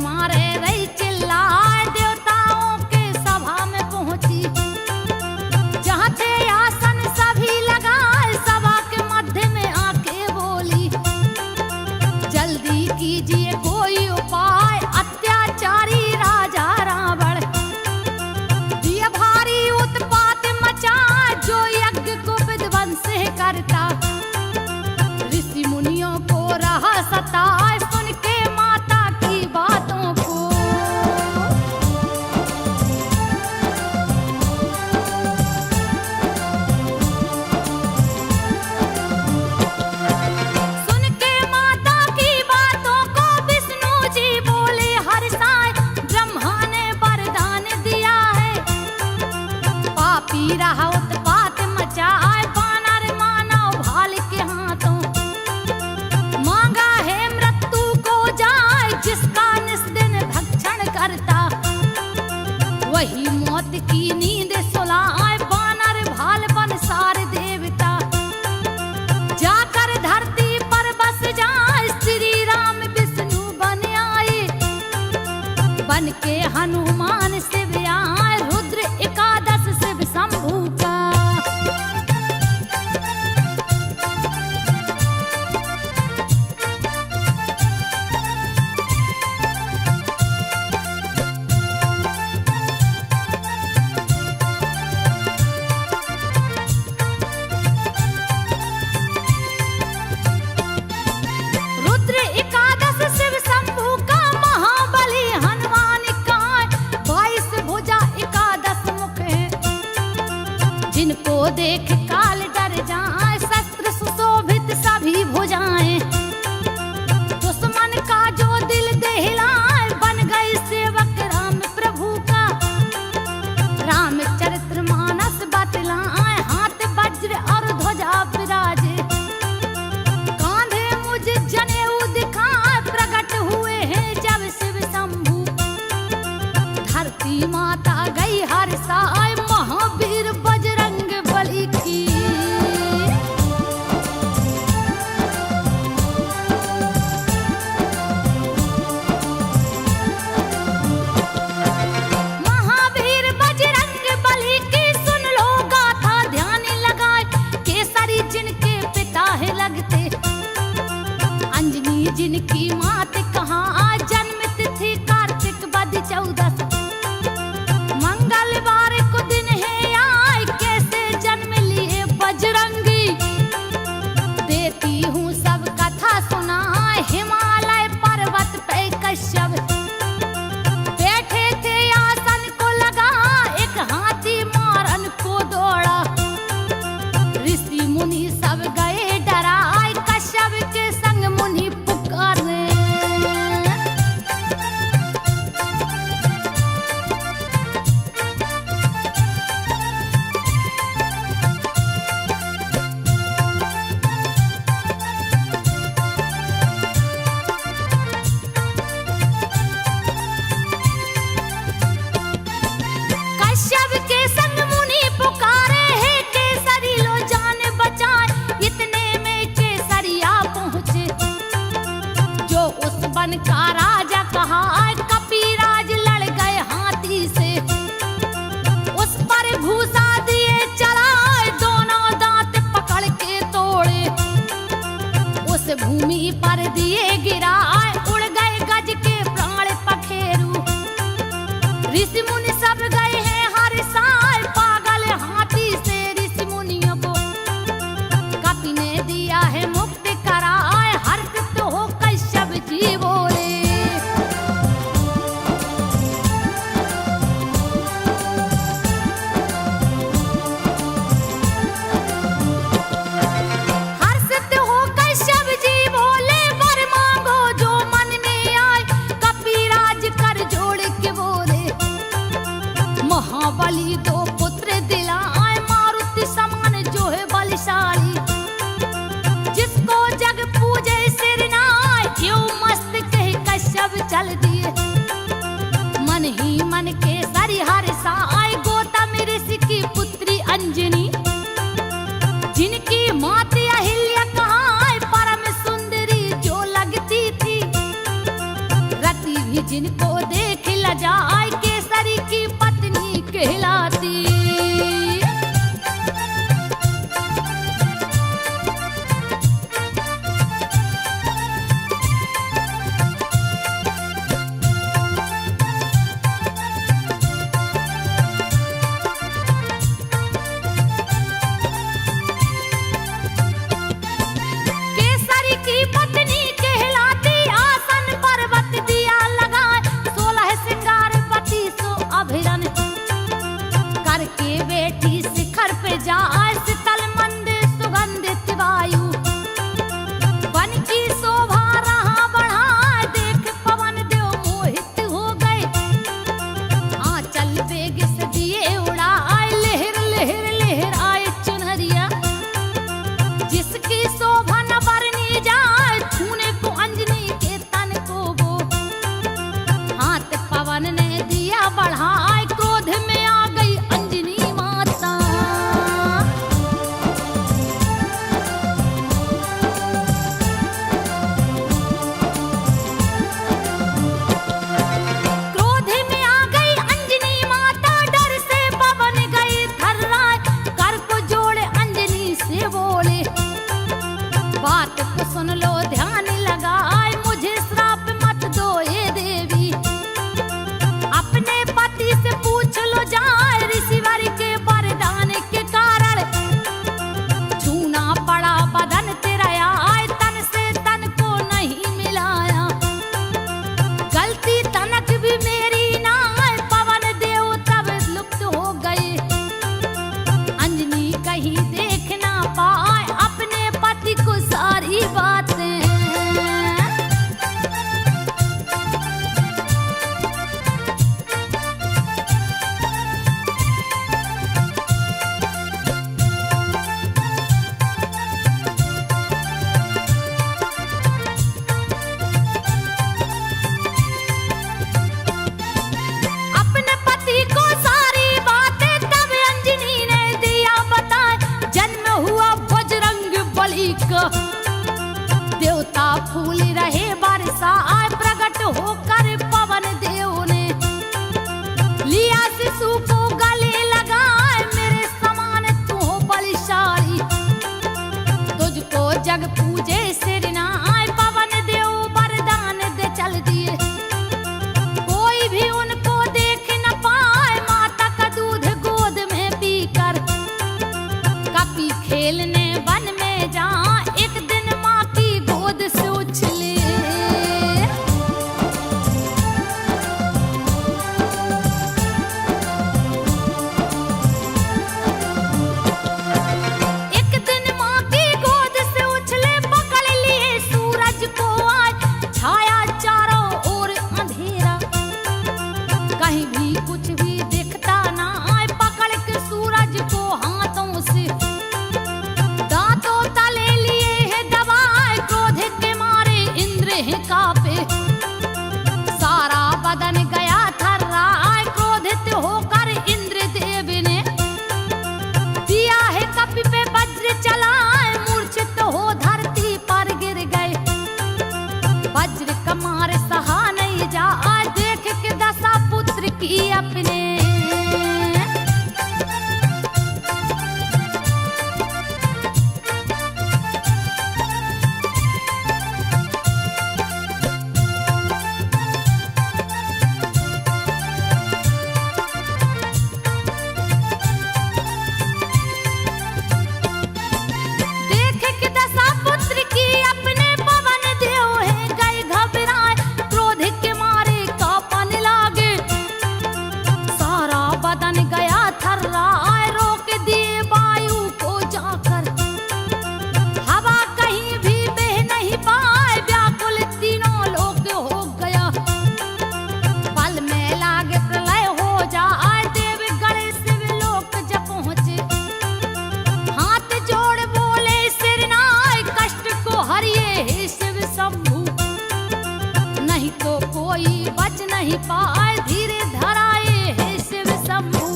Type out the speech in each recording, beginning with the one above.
मारे रही चिल्लाए, देवताओं के सभा में पहुंची। जहाँ थे आसन सभी लगाए, सभा के मध्य में आके बोली, जल्दी कीजिए कोई उपाय, अत्याचारी राजा रावण दिया भारी उत्पात मचा, जो यज्ञ को विध्वंस करता। ऋषि मुनियों को रहा सताए, सुन के माता की बातों को। सुन के माता की बातों को विष्णु जी बोले हर्षाए, ब्रह्मा ने वरदान दिया है, पापी रहा उत्पात मचाए, वानर मानव भाल के हाथों। मांगा है मृत्यु को जाए, जिसका निस्दिन भक्षण करता, वही मौत की नींद सुलाए, वानर भाल बन सारे देवता। जाकर धरती पर बस जाए, श्री राम विष्णु बन आए, बन के हनुमान शिव आए, रुद्र एकादश शिव शंभू का। रुद्र एकादश शिव शंभू का, महाबली हनुमान का, 22 भुजा एकादश मुख है, जिनको देख काल डर जाए, शस्त्र सुशोभित सभी भुजाएं। दुश्मन का जो दिल दहलाए, बन गए सेवक राम प्रभु का। रामचरित्र मानस बतलाए, हाथ वज्र और ध्वजा विराजे, कांधे मुझ जनेऊ दिखाए, प्रकट हुए हैं जब शिव शंभू। धरती माता गई हर्षाए, महावीर बजरंग बली की। महावीर बजरंग बली की, सुन लो गाथा ध्यान लगाए, केसरी जिनके पिता है लगते, अंजनी जिनकी मात कहाँ, जन्म तिथि कार्तिक वद 14। मंगलवार को दिन है आए, कैसे जन्म लिए बजरंगी, देती हूँ सब कथा सुनाए, हिमालय पर्वत पे कश्यप बैठे थे आसन को लगा, एक हाथी मारन को दौड़ा, ऋषि मुनि सब गए डराए, कश्यप के संग मुनि पुकारे। कश्यप के संग मुनि पुकारे, हे केसरी लो जान बचाए, इतने में केसरिया पहुँचे, जो उस वन का राजा कहा, कपिराज लड़ गए हाथी से, उस पर घूसा दिए चलाए, दोनों दांत पकड़ के तोड़े, उस भूमि पर दिए गिराए, उड़ गए गज के प्राण पखेरु। ऋषि मुनि सब गए हैं हर्षाए, पागल हाथी से ऋषि मुनियों को कपि ने दिया है मुक्त कराए, हर्षित हो कश्यप जी बोले। हर्षित हो कश्यप जी बोले, वर भी जिनको देख लजाए केसरी की पत्नी कहलाती। केसरी की पत्नी कहलाती, आसन पर्वत दिया लगाए, 16 सिंगार 3200 अभिरन करके बैठी शिखर पे जाए, शीतल मंद सुगंधित वायु वन की शोभा रहा बढ़ाए, देख पवन देव मोहित हो गए, आंचल वेग से दिए उड़ाए, लहर लहर लहर आए चुनरिया, जिसकी शोभा न बरनी जाए, छूने को अंजनी के तन को वो, हाथ पवन ने दिया बढ़ाए, क्रोध में आ गई अंजनी माता। क्रोध में आ गई अंजनी माता, डर से पवन गए थर्राए, कर को जोड़े अंजनी से बोले, बात को सुन लो ध्यान लगाए, मुझे श्राप मत दो ये देवी, अपने पति से पूछ लो जाए, ऋषिवर के वरदान के कारण छूना पड़ा बदन तेरा आए, तन से तन को नहीं मिलाया, गलती तनक भी मेरी ना आए, पवन देव तब लुप्त हो गए, अंजनी कहीं देख ना पाए अपने पति को सारी बातें। अपने पति को सारी बातें तब अंजनी ने दिया बताए, जन्म हुआ बजरंग बली का, देवता फूल रहे बरसाए, प्रकट होकर पवन देव ने लिया शिशु को गले लगाए, मेरे समान तू हो बलशाली, तुझको जग पूजे सिर नाए, पवन देव वरदान दे चल दिए, कोई भी उनको देख न पाए, माता का दूध गोद में पीकर कपी खेलने वन में जा, एक दिन माँ की गोद से उछले, एक दिन माँ की गोद से उछले, पकड़ लिए सूरज को आज, छाया चारों ओर अंधेरा, कहीं भी कुछ भी दिखता ना आए, पकड़ के सूरज को हाथों से दांतों तले लिए है दबाए, क्रोध के मारे इंद्र है कांपे, सारा बदन गया थर्राए, क्रोधित होकर इंद्र देव ने दिया है कपि पे वज्र चलाए, मूर्छित हो धरती पर गिर गए, वज्र कमार सहा नहीं जाए, देख के दशा पुत्र की अपने। देख के दशा पुत्र की अपने, पवन देव है गए घबराए, क्रोध के मारे कांपने लागे, सारा बदन गया थर्राए, रोक दिए वायु को जाकर, हवा कहीं भी बह नहीं पाए, व्याकुल तीनों लोक हो गया, पल में लागे प्रलय हो जाए, देव गणेश शिव लोक जब पहुँचे, हाथ जोड़ बोले सिर नाय, कष्ट को हरिए हे शिव शंभु, नहीं तो कोई बच नहीं पाए, धीरे धराए हे शिव शंभु।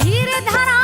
धीरे धरा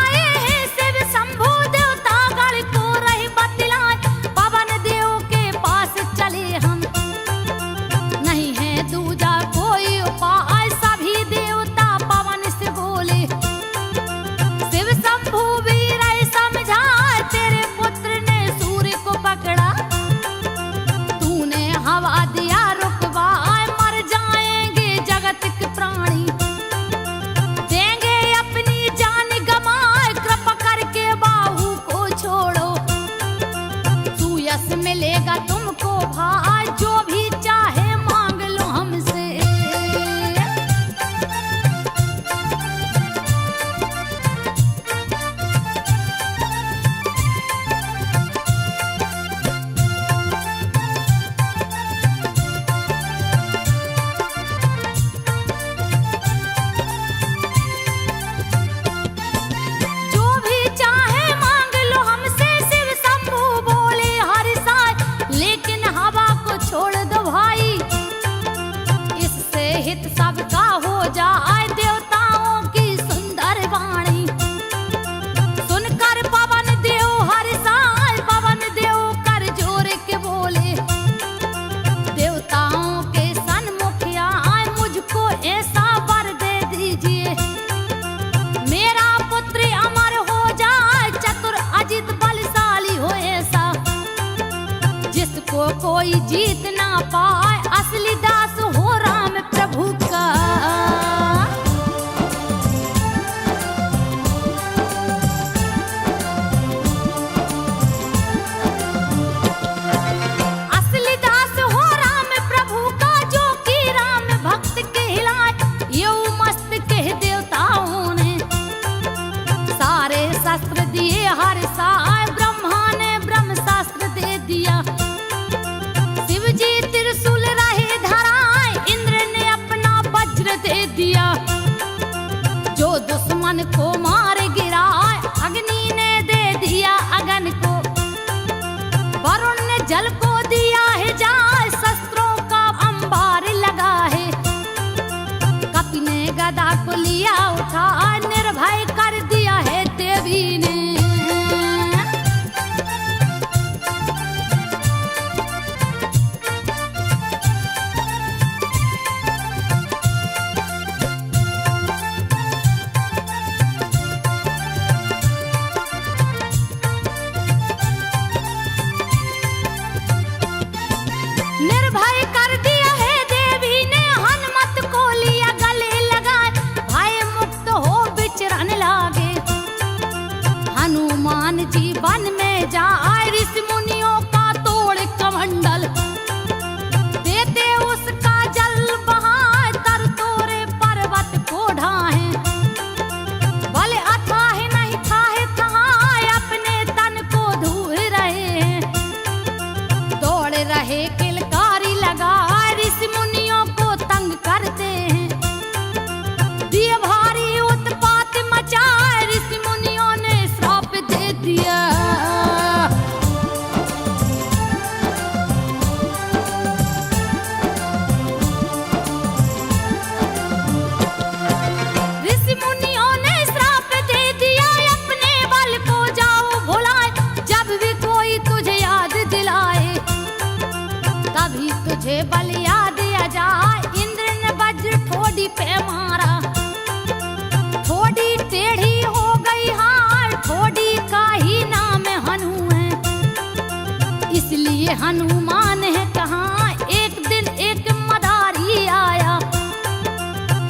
शस्त्र दिए हर साय, ब्रह्मा ने ब्रह्म शास्त्र दे दिया। शिव जी त्रिशूल रहे धराए, इंद्र ने अपना वज्र दे दिया। जो दुश्मन को मार गिराए, अग्नि ने दे दिया अगन को। वरुण ने जल को दिया है जाय, शस्त्रों का अंबार लगा है। कपि ने गदा को लिया उठा, निर्भय कर दिया है देवी ने। निर्भय कर दिया है देवी ने, हनुमत को लिया गले लगाए। भय मुक्त हो विचरण लागे, हनुमान जी वन में जाए। ऋषि मुनियों का तोड़ कमंडल, देते उसका जल बहाए। तर तोरे पर्वत को ढाहे, बल अथाह नहीं थाहे कहाए। अपने तन को धूल रहे हैं, दौड़ रहे किलकारी लगा। ऋषि मुनियों को तंग करते हैं, दिए भारी उत्पात मचाए। ऋषि मुनियों ने श्राप दे दिया। ऋषि मुनियों ने श्राप दे दिया, अपने बल को जाओ भुलाए। जब भी कोई तुझे याद दिलाए, तभी तुझे बल याद आ जाए। इंद्र ने वज्र ठोड़ी पे मारा, ठोड़ी टेढ़ी हो गई हार। ठोड़ी का ही नाम हनु है, इसलिए हनुमान है कहाँ। एक दिन एक मदारी आया,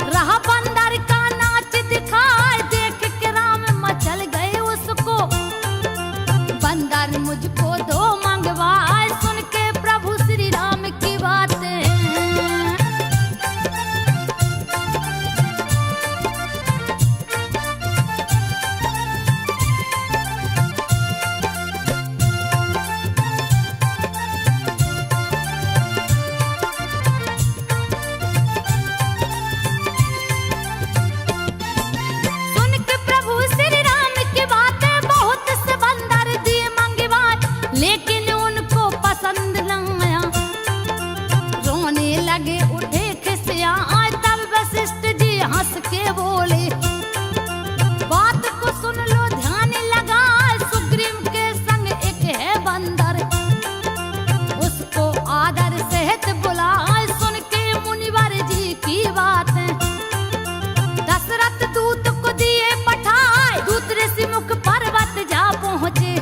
रहा बंदर का नाच दिखाए। देख के राम मचल गए उसको, बंदर मुझको दो मंगवाए। सुन के प्रभु श्री राम की बातें, सुन के प्रभु श्री राम की बातें। बहुत से बंदर दिए मंगवाए, लेकिन उनको पसंद न आया। रोने लगे उठे खिसिया, तब वशिष्ठ जी हंस के बोले। बात को सुन लो ध्यान लगा, सुग्रीव के संग एक है बंदर। उसको आदर सहित बुलाए। सुन के मुनिवर जी की बातें, दशरथ दूत को दिए पठाए। दूत ऋषि मुख पर्वत जा पहुँचे,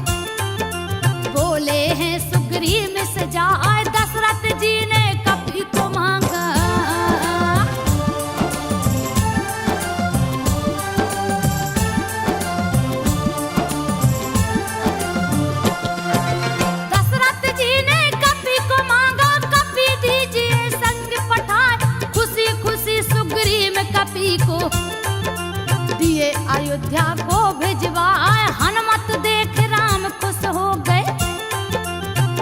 बोले हैं सुग्रीव से जाए। दशरथ जी ने कपि को मांगा, दशरथ जी ने कपि को मांगा। कपि दीजिए संग पठाए, खुशी खुशी सुग्रीव कपि को दिए अयोध्या को भिजवाए। हनुमत देख राम खुश हो गए,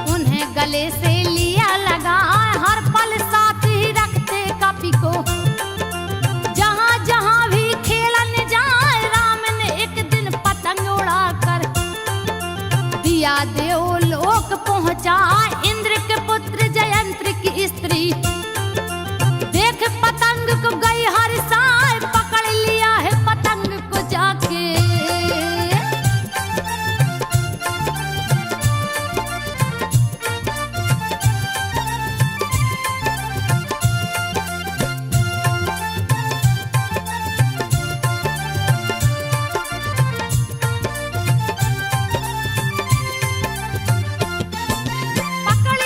उन्हें गले से लिया लगा। हर पल साथ ही रखते कपि को, जहाँ जहाँ भी खेलन जाए। राम ने एक दिन पतंग उड़ाकर दिया देवलोक पहुँचाए। इंद्र के पुत्र जयंत्र की स्त्री देख पतंग को गई हर साय। पकड़ लिया है पतंग को जाके, पकड़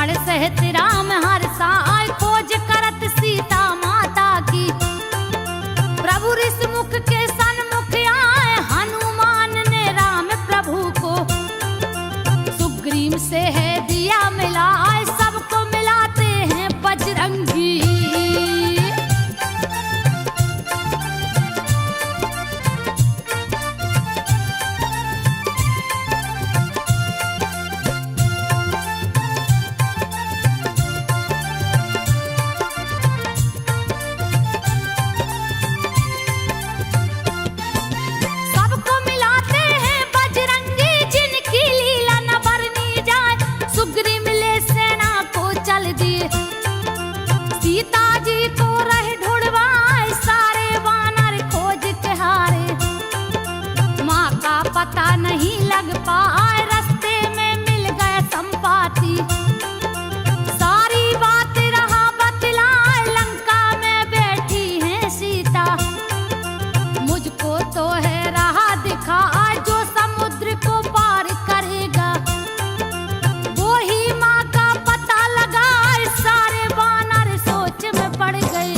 लक्ष्मण सहित राम हर साय खोज करत सीता माता की। प्रभु ऋषि मुख के सन्मुख आए हनुमान ने राम प्रभु को। सुग्रीव से है दिया मिलाए सबको मिलाते हैं बजरंगी। पता नहीं लग पाए रास्ते में मिल गए संपाती। सारी बात रहा बतलाए लंका में बैठी है सीता। मुझको तो है राह दिखा जो समुद्र को पार करेगा। वो ही माँ का पता लगा सारे वानर सोच में पड़ गए।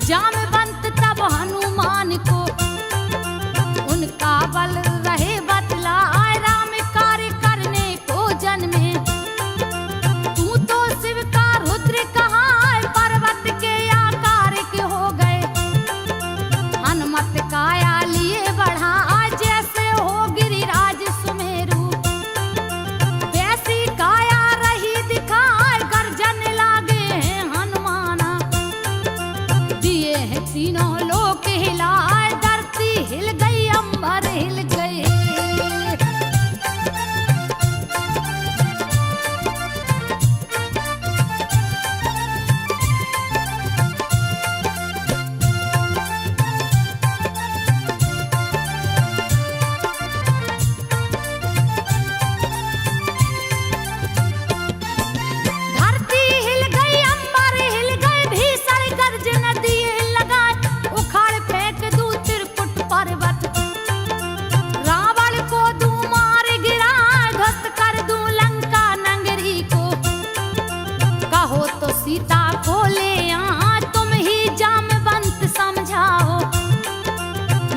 जामवंत तब हनुमान को उनका बल रहे बतलाए राम कार्य करने को जन में। तू तो शिव का रुद्र कहा पर्वत के आकार के हो गए। हनुमत काया लिए बढ़ा जैसे हो गिरिराज सुमेरु। वैसी काया रही दिखाए गर्जन लागे हैं हनुमाना। दिए हैं तीनों लोक हिलाए धरती हिल गई अंबर हिल गए। धरती हिल गई अंबर हिल गए भीषण गर्जन दिए उखाड़ फेंक दूं त्रिकुट पर्वत। रावण को दूं मार गिरा ध्वस्त कर दूं लंका नगरी को। कहो तो सीता को ले आ तुम ही जामवंत समझाओ।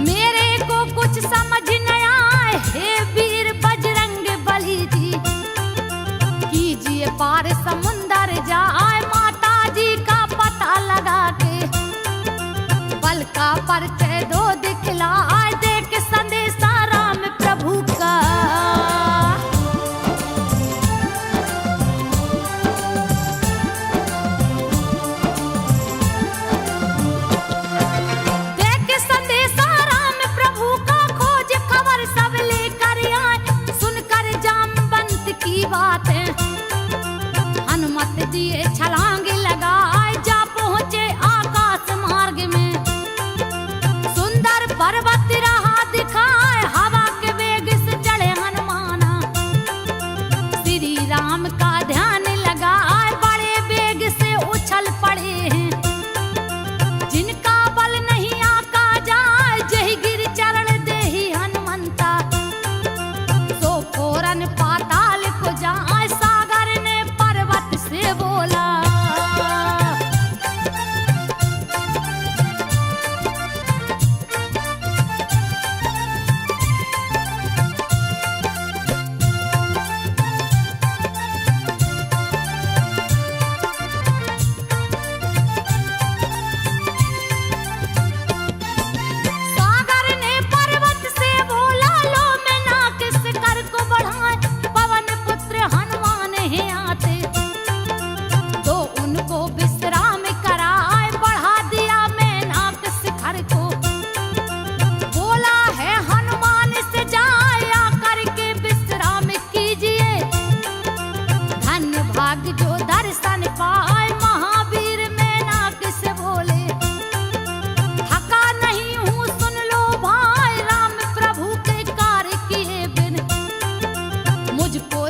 मेरे को कुछ समझ न आए हे वीर बजरंग बली जी। कीजिए पार समुंदर जाए माता जी का पता लगा के। बल का परिचय दो दिखला दे के संदेशा राम प्रभु का। दे के संदेशा राम प्रभु का खोज खबर सब लेकर आए। सुनकर जामवंत की बातें हनुमत दिए छलांग लगाए जा पहुंचे आकाश मार्ग में। पर्वत रहा दिखाए हवा के वेग से चढ़े हनुमाना। श्री राम का ध्यान लगाए बड़े वेग से उछल पड़े हैं। जिनका बल नहीं आका जाए जही गिर चरण देहि हनुमंता। सो फौरन पाताल को जाए सागर ने पर्वत से बोला।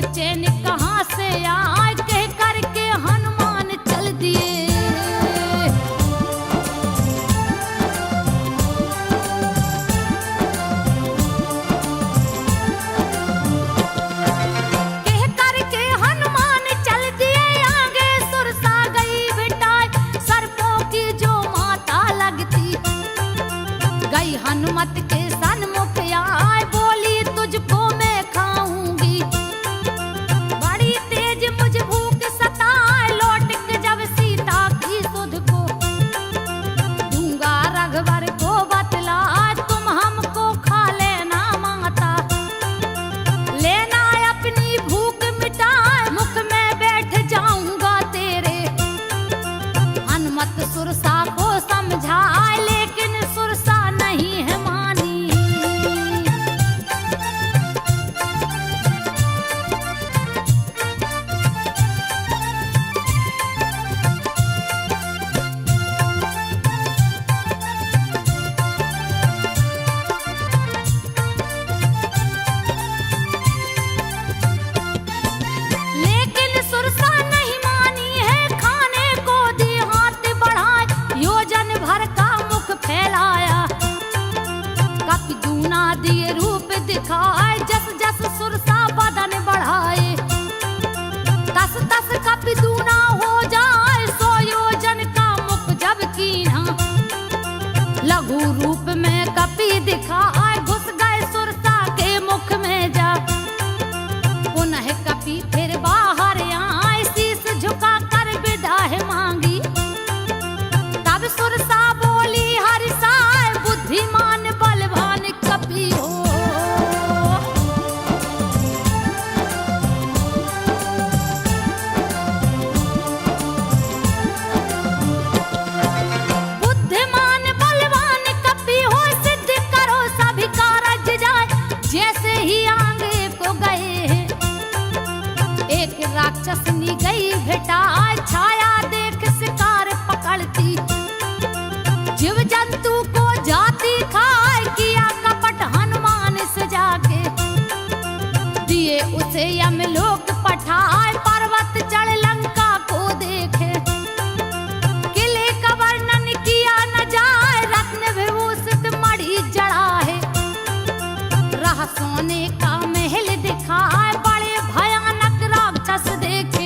चैन कहाँ से आए कह करके पुनः कपि फिर बाहर आए, शीस झुका कर विदा है मांगी। तब सुरसा बोली हरिसाय, बुद्धिमान बलवान कपि हो। बुद्धिमान बलवान कपि हो, सिद्ध करो सभी कारज जाए, जैसे ही आगे को गए हैं। एक राक्षसनी गई भेटाए, छाया देख शिकार पकड़ती, जीव जंतु को जाती खाए, किया कपट हनुमान से जाके। दिए उसे यमलोक पठाए, पर्वत चढ़ लंका को देखे। किले का वर्णन किया न जाए, रत्न विभूषित मणि जड़ा है। रह सोने का महल दिखाए, बड़े भयानक राक्षस देखे।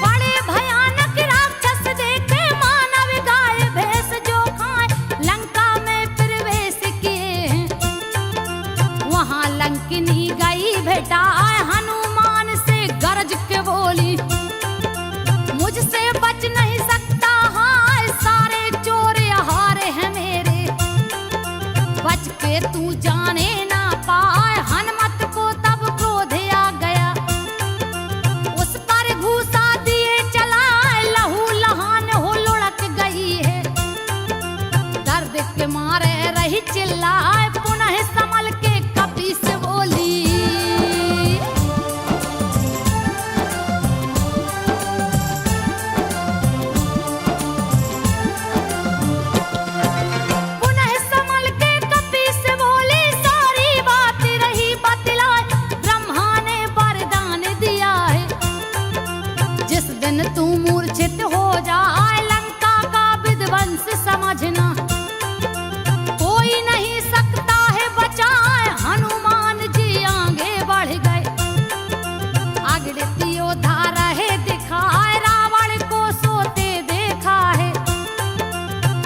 बड़े भयानक राक्षस देखे, मानव गाय भैंस जो खाए, लंका में प्रवेश किए हैं। वहां लंकिनी गई भेटाए, हनुमान से गरज के बोली, मुझसे बच नहीं सकता हाय, सारे चोर हारे हैं मेरे। बच के तू जाने ना पाए, हनुमत को तब क्रोध आ गया। उस पर घूसा दिए चलाए, लहू लहान हो लुढ़क गई है। दर्द के मारे रही चिल्लाए, पुनः संभल के कपि से बोली। पुनः संभल के कपि से बोली, सारी बात रही बतलाए, ब्रह्मा ने वरदान दिया है। जिस दिन तू मूर्छित हो जाए, लंका का विध्वंस समझना, कोई नहीं सकता है बचाए। हनुमान जी आगे बढ़ गए, अगड़ित योद्धा रहे दिखाए, रावण को सोते देखा है।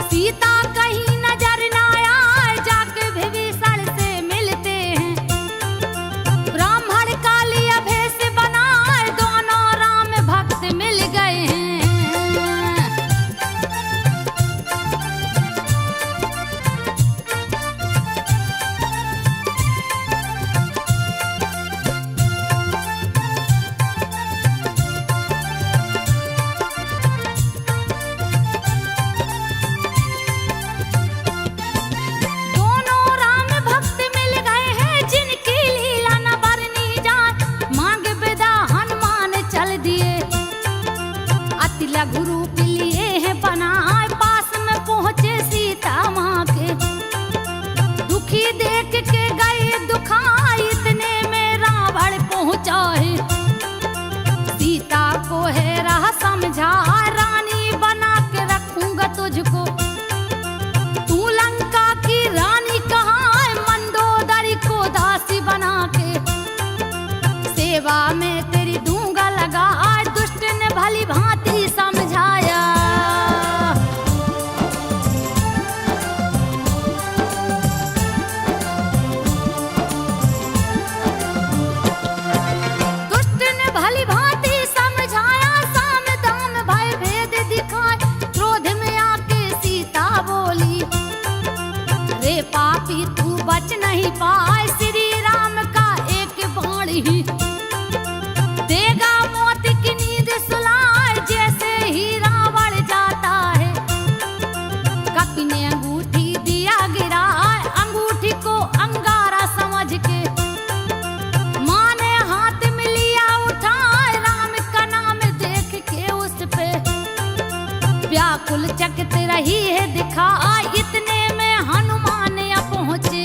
सीता कहीं नजर न आए, जाके विभीषण से मिलते हैं। ब्राह्मण काली भेष बनाए, दोनों राम भक्त मिल गए हैं। दोनों राम भक्त मिल गए हैं, जिनकी लीला न बरनी जाए। मांग विदा हनुमान चल दिए, अति लघु रूप लिए हैं बनाए। पास में पहुंचे सीता माँ के, दुखी देख के गए दुखाई, इतने में रावण पहुंचा है। सीता को है राह समझा, रानी बना के रखूंगा तुझको। तू लंका की रानी कहाँ है, मंदोदरी को दासी बना के। सेवा में तेरी दूंगा लगा, दुष्ट ने भली भांति समझाया। दुष्ट ने भली भांति समझाया, साम दाम भय भेद दिखाए। क्रोध में आके सीता बोली, रे पापी तू बच नहीं पाए, श्री राम का एक बाण ही देगा मौत की नींद सुलाए। जैसे ही रावण जाता है, कपि ने अंगूठी दिया गिराए, अंगूठी को अंगारा समझ के। माँ ने हाथ में लिया उठाए, राम का नाम देख के उस पे व्याकुल चकित रही है दिखा। इतने में हनुमान आ पहुंचे,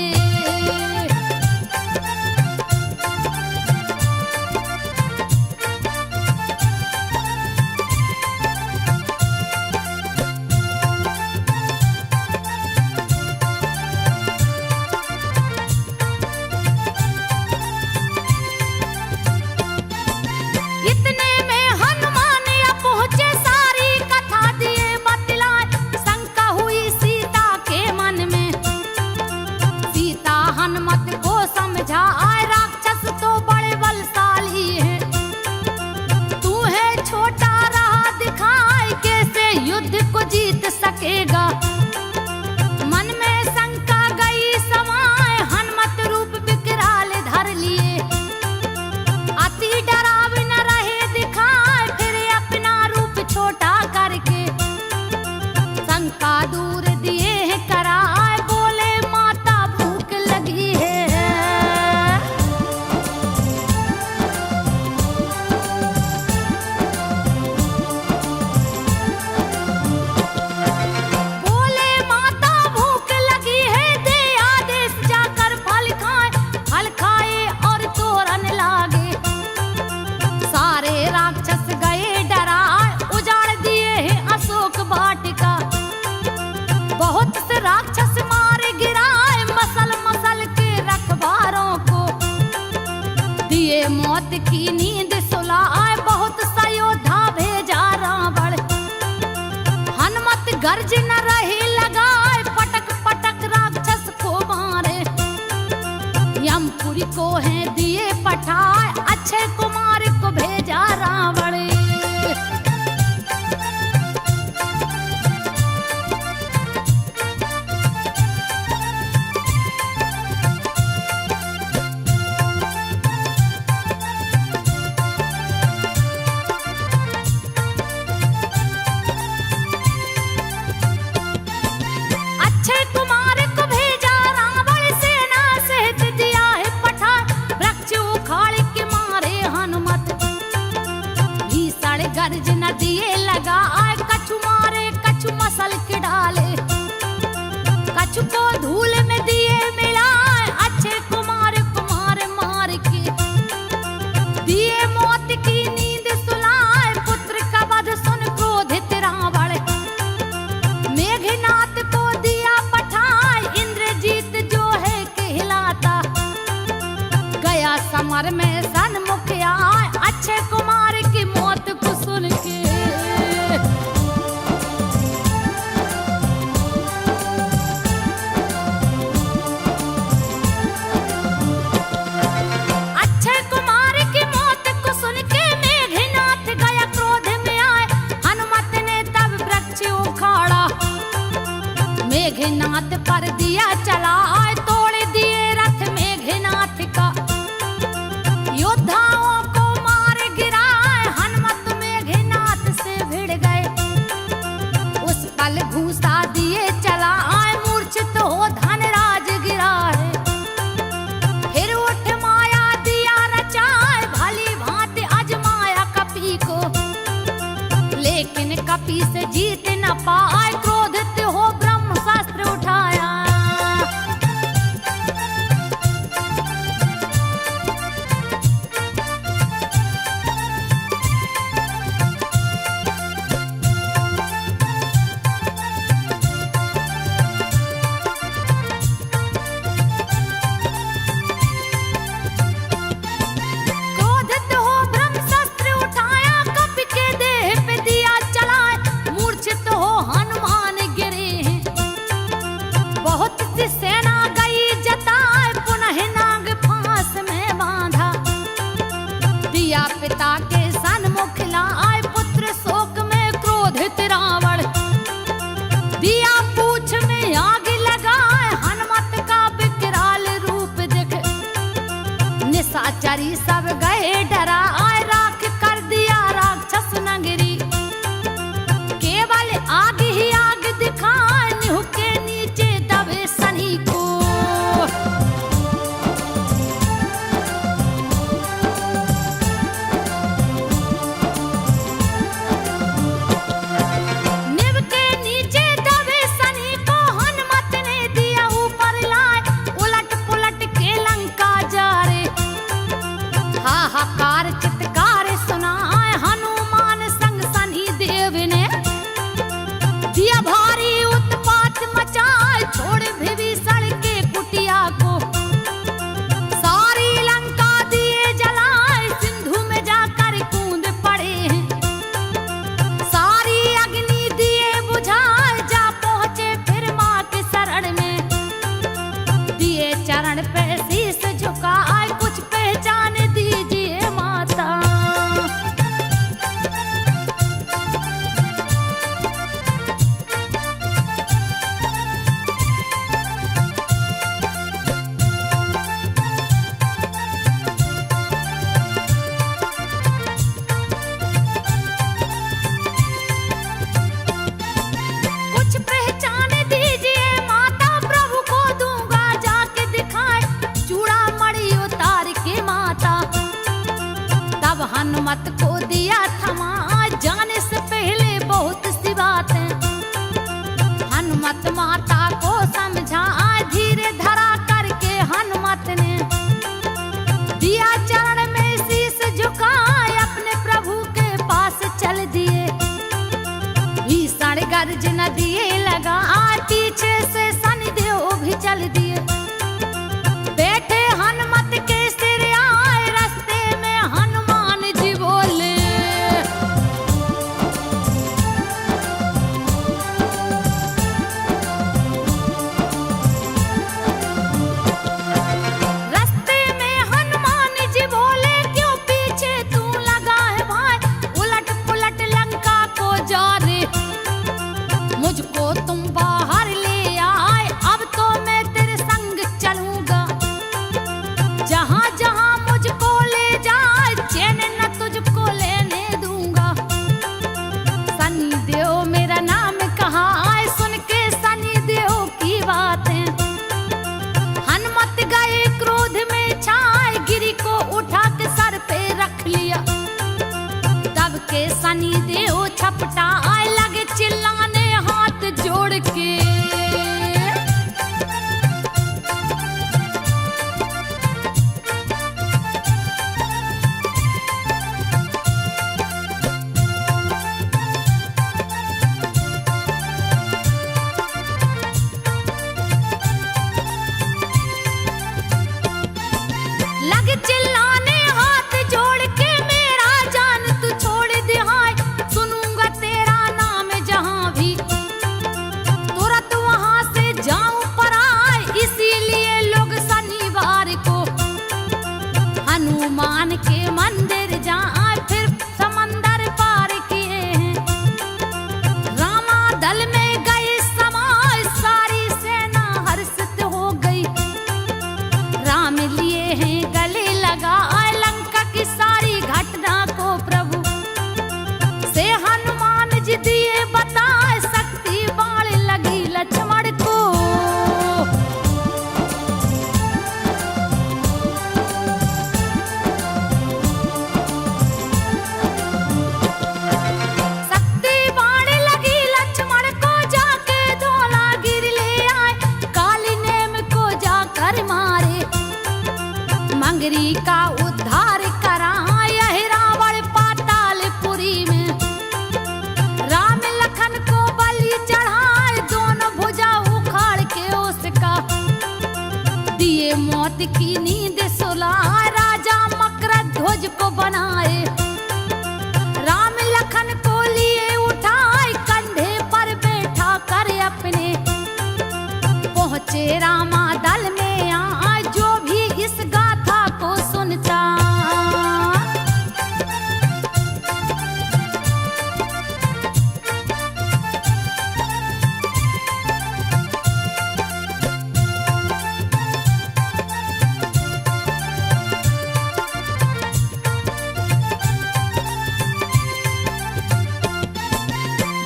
मौत की नींद सुलाए बहुत सा योद्धा भेजा रावण। हनुमत गर्ज न रही लगाए पटक पटक राक्षस को मारे। यमपुरी को है दिए पठाए अक्षय कुमार को भेजा रावण। गर्ज न दिए लगाए कछु मारे कछु मसल के डाले। कछु को धूल में दिए मिलाए अक्षय कुमार कुमार मार के। दिए मौत की नींद सुलाए पुत्र का वध सुन क्रोधित रावण। मेघनाथ को दिया पठाए इंद्रजीत जो है कहलाता। गया समर में सन्मुख आए अक्षय कुमार की मौत को सुन के। अक्षय कुमार की मौत को सुन के मेघनाथ गया क्रोध में आए। हनुमत ने तब वृक्ष उखाड़ा मेघनाथ पर दिया चलाए। तोड़ दिए रथ मेघनाथ का योद्धाओं को मार गिराए। हनुमत मेघनाथ से भिड़ गए उस पल घूसा दिए चलाए। मूर्छित हो धनराज गिरा है फिर उठ माया दिया रचाए। भली भांति अजमाया कपी को लेकिन कपी से जीत न पाए। क्रोधित हो ब्रह्मास्त्र उठाया। पिता के सन्मुख लाए पुत्र शोक में क्रोधित रावण। दिया पूछ में आग लगाए हनुमत का विकराल रूप देख। निशाचरी सब गए डराए राख कर दिया राक्षस नगरी। केवल आग ही आग दिखाए निहु के नीचे दबे सनी को। हाहाकार चित्कार सुनाए हनुमान संग सनी देव ने। दिया भारी उत्पात मचाए छोड़ विभीषण के कुटिया को। सारी लंका दिए जलाए सिंधु में जाकर कूद पड़े हैं। सारी अग्नि दिए बुझाए जा पहुंचे फिर मां के शरण में। दिए चरण पे शीश झुकाए कुछ पहचान दीजिए माता। कुछ पहचान दीजिए माता प्रभु को दूंगा जाके दिखाए। चूड़ा मणि उतार के माता तब हनुमत को दिया थमा। जाने से पहले बहुत सी बातें हनुमत माता को समझा। धीरे धरा करके हनुमत ने दिया चरण में शीश झुकाए। अपने प्रभु के पास चल दिए भीषण गर्ज न दिए लगा। पीछे से शनिदेव भी चल दिए। बैठे हनुमत के सिर आए रास्ते में सनी देओ छपटाए लगे चिल्लाने हाथ जोड़ के। लगे चिल्लाने हाथ जोड़ के मेरा जान तू छोड़ दे हाय, सुनूंगा तेरा नाम जहां भी, तुरंत वहां से जाऊं पर आए। इसीलिए लोग शनिवार को हनुमान के मंदिर जाए, फिर समंदर पार किए हैं। रामा दल में गए समाए, सारी सेना हर्षित हो गई। राम लिए हैं गले लगा लंका की सारी घटना को प्रभु से हनुमान जी दिए बताए, शक्ति बाण लगी लक्ष्मण को। शक्ति बाण लगी लक्ष्मण को, जाके धौलागिर ले आए, काली नेम को जाकर मारे। मंगरी का उद्धार कराए रावण पातालपुरी में। राम लखन को बलि चढ़ाए, दोनों भुजा उखाड़ के उसका दिए मौत की नींद सुलाए। राजा मकरध्वज को बनाए, राम लखन को लिए उठाए, कंधे पर बैठा कर अपने पहुंचे रामा दल में आए। जो भी इस गाथा को सुनता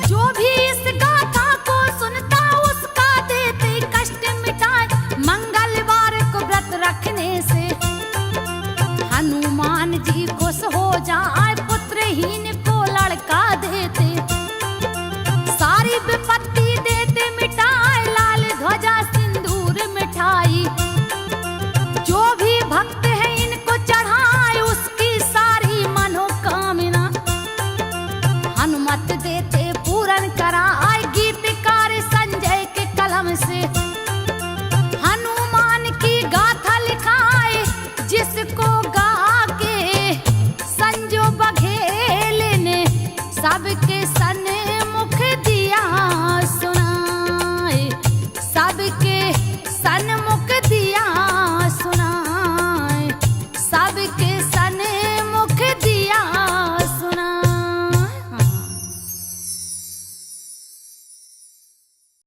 जो भी इस गाथा को सुनता उसका देते कष्ट मिटाए। मंगलवार को व्रत रखने से हनुमान जी खुश हो जाए, पुत्रहीन को लड़का देते, सारी विपत्ति देते मिटाए। लाल ध्वजा सिंदूर मिठाई, जो भी भक्त है इनको चढ़ाए, उसकी सारी मनोकामना हनुमत देते पूर्ण कराए। गीतकार संजय के कलम से हनुमान की गाथा लिखाए, जिसको गा के संजो बघेल ने सबके सन्मुख दिया सुनाए। सबके सन